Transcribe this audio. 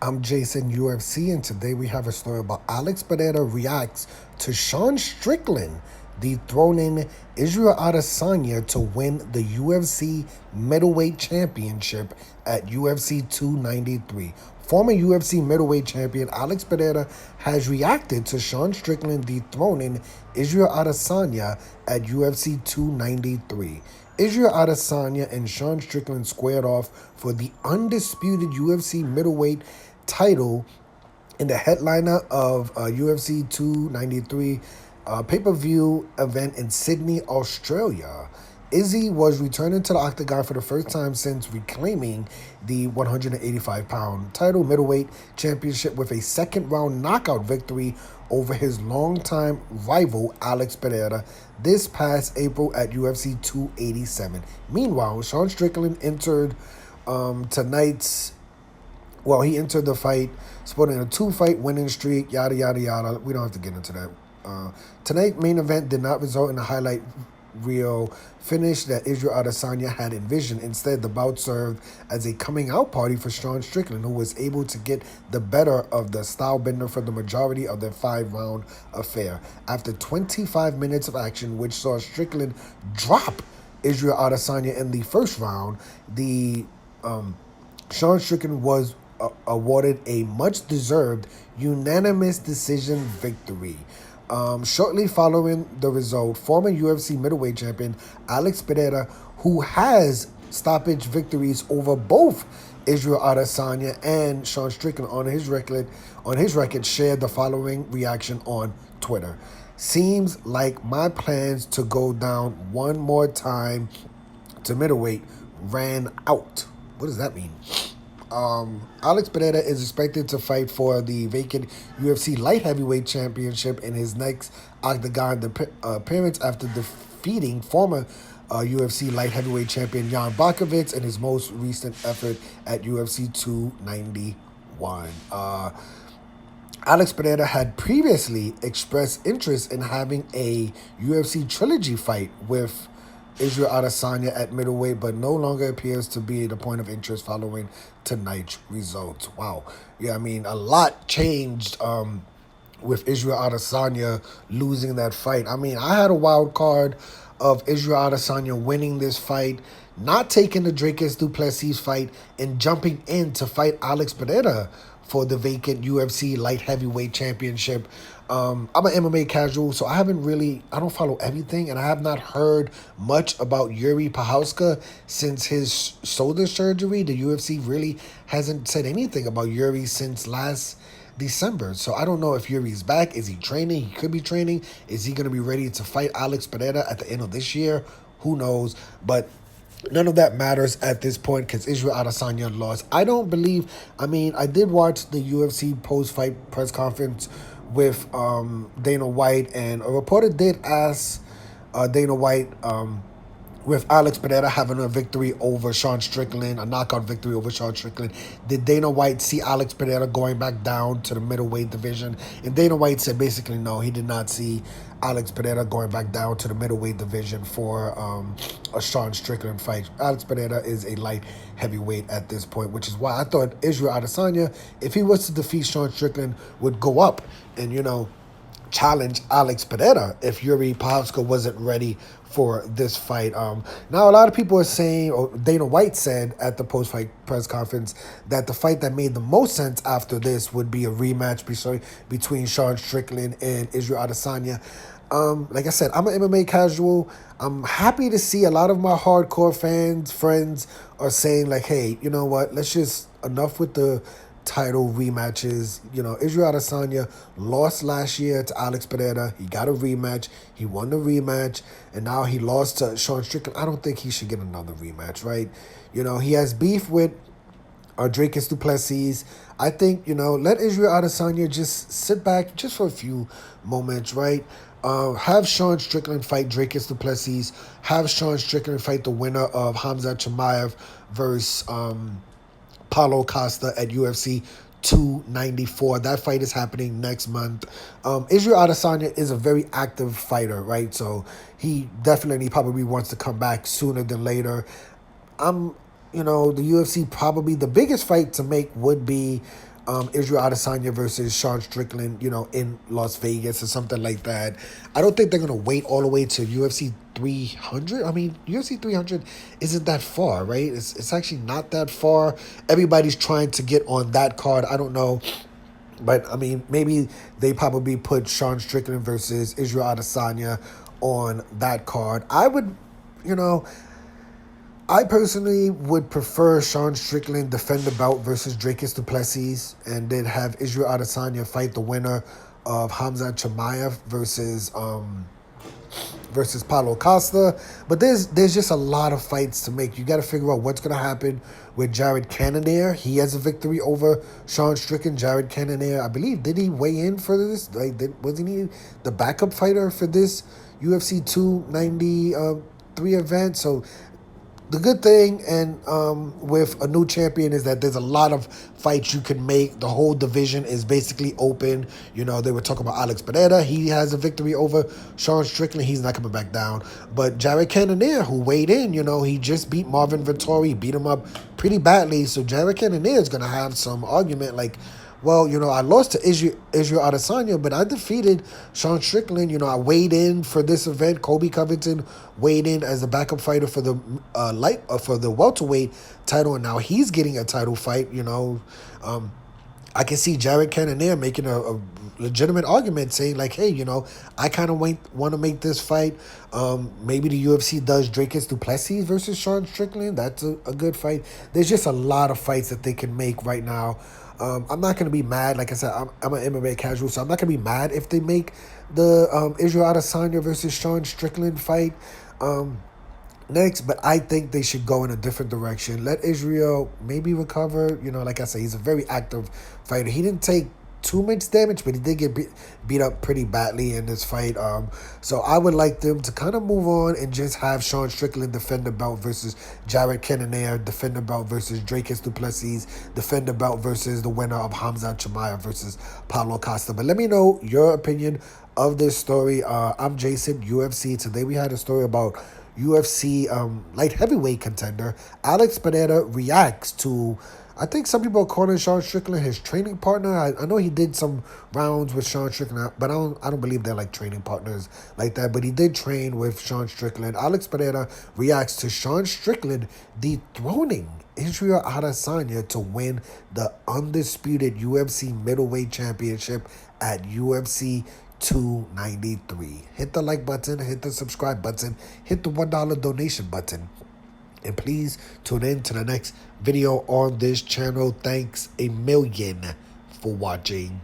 I'm Jason UFC, and today we have a story about Alex Pereira reacts to Sean Strickland dethroning Israel Adesanya to win the UFC middleweight championship at UFC 293. Former UFC middleweight champion Alex Pereira has reacted to Sean Strickland dethroning Israel Adesanya at UFC 293. Israel Adesanya and Sean Strickland squared off for the undisputed UFC middleweight title in the headliner of UFC 293 pay-per-view event in Sydney, Australia. Izzy was returning to the octagon for the first time since reclaiming the 185-pound title middleweight championship with a second-round knockout victory over his longtime rival Alex Pereira this past April at UFC 287. Meanwhile, Sean Strickland entered tonight's he entered the fight sporting a two-fight winning streak, yada, yada, yada. We don't have to get into that. Tonight's main event did not result in a highlight reel finish that Israel Adesanya had envisioned. Instead, the bout served as a coming-out party for Sean Strickland, who was able to get the better of the style-bender for the majority of their five-round affair. After 25 minutes of action, which saw Strickland drop Israel Adesanya in the first round, the Sean Strickland was awarded a much-deserved unanimous decision victory. Shortly following the result, former UFC middleweight champion Alex Pereira, who has stoppage victories over both Israel Adesanya and Sean Strickland on his record, shared the following reaction on Twitter. Seems like my plans to go down one more time to middleweight ran out. What does that mean? Alex Pereira is expected to fight for the vacant UFC light heavyweight championship in his next octagon appearance after defeating former UFC light heavyweight champion Jan Blachowicz in his most recent effort at UFC 291. Alex Pereira had previously expressed interest in having a UFC trilogy fight with Israel Adesanya at middleweight, but no longer appears to be the point of interest following tonight's results. Wow. Yeah, I mean, a lot changed with Israel Adesanya losing that fight. I mean, I had a wild card of Israel Adesanya winning this fight, not taking the Dracus du Plessis fight, and jumping in to fight Alex Pereira for the vacant UFC light heavyweight championship. I'm an MMA casual, so I don't follow everything, and I have not heard much about Yuri Prochazka since his shoulder surgery. The UFC really hasn't said anything about Yuri since last December. So I don't know if Yuri's back. Is he training? He could be training. Is he going to be ready to fight Alex Pereira at the end of this year? Who knows? But none of that matters at this point because Israel Adesanya lost. I did watch the UFC post-fight press conference with Dana White, and a reporter did ask Dana White with Alex Pereira having a victory over Sean Strickland, a knockout victory over Sean Strickland, did Dana White see Alex Pereira going back down to the middleweight division? And Dana White said basically no, he did not see Alex Pereira going back down to the middleweight division for a Sean Strickland fight. Alex Pereira is a light heavyweight at this point, which is why I thought Israel Adesanya, if he was to defeat Sean Strickland, would go up and, challenge Alex Pereira if Yuri Prochazka wasn't ready for this fight. Now, a lot of people are saying, or Dana White said at the post-fight press conference, that the fight that made the most sense after this would be a rematch between Sean Strickland and Israel Adesanya. Like I said, I'm an MMA casual. I'm happy to see a lot of my hardcore friends are saying like, hey, you know what? Let's just, enough with the title rematches. Israel Adesanya lost last year to Alex Pereira. He got a rematch. He won the rematch. And now he lost to Sean Strickland. I don't think he should get another rematch, right? He has beef with Dracus du Plessis. I think, let Israel Adesanya just sit back just for a few moments, right? Have Sean Strickland fight Dracus du Plessis. Have Sean Strickland fight the winner of Hamza Chimaev versus Paulo Costa at UFC 294. That fight is happening next month. Israel Adesanya is a very active fighter, right? So he definitely probably wants to come back sooner than later. The UFC, probably the biggest fight to make would be Israel Adesanya versus Sean Strickland, in Las Vegas or something like that. I don't think they're going to wait all the way to UFC 300. I mean, UFC 300 isn't that far, right? It's actually not that far. Everybody's trying to get on that card. I don't know. But, I mean, maybe they probably put Sean Strickland versus Israel Adesanya on that card. I personally would prefer Sean Strickland defend the belt versus Dricus du Plessis and then have Israel Adesanya fight the winner of Hamza Chimaev versus Paulo Costa. But there's just a lot of fights to make. You got to figure out what's going to happen with Jared Cannonier. He has a victory over Sean Strickland. Jared Cannonier, I believe, did he weigh in for this? Wasn't he the backup fighter for this UFC 293 event? So the good thing and with a new champion is that there's a lot of fights you can make. The whole division is basically open. They were talking about Alex Pereira. He has a victory over Sean Strickland. He's not coming back down. But Jared Cannonier, who weighed in, he just beat Marvin Vettori, beat him up pretty badly. So Jared Cannonier is going to have some argument like, well, I lost to Israel Adesanya, but I defeated Sean Strickland. I weighed in for this event. Kobe Covington weighed in as a backup fighter for the for the welterweight title, and now he's getting a title fight. I can see Jared Cannonier making a legitimate argument, saying like, hey, I kind of want to make this fight. Maybe the UFC does Dricus du Plessis versus Sean Strickland. That's a good fight. There's just a lot of fights that they can make right now. I'm not going to be mad. Like I said, I'm an MMA casual, so I'm not going to be mad if they make the Israel Adesanya versus Sean Strickland fight next. But I think they should go in a different direction. Let Israel maybe recover. Like I said, he's a very active fighter. He didn't take too much damage, but he did get beat up pretty badly in this fight. So I would like them to kind of move on and just have Sean Strickland defend the belt versus Jared Cannonier, defend the belt versus Dricus du Plessis, defend the belt versus the winner of Hamza Chimaev versus Paulo Costa. But let me know your opinion of this story. I'm Jason, UFC. Today we had a story about UFC light heavyweight contender Alex Pereira reacts to, I think some people are calling Sean Strickland his training partner. I know he did some rounds with Sean Strickland, but I don't believe they're like training partners like that. But he did train with Sean Strickland. Alex Pereira reacts to Sean Strickland dethroning Israel Adesanya to win the undisputed UFC middleweight championship at UFC 293. Hit the like button, hit the subscribe button, hit the $1 donation button. And please tune in to the next video on this channel. Thanks a million for watching.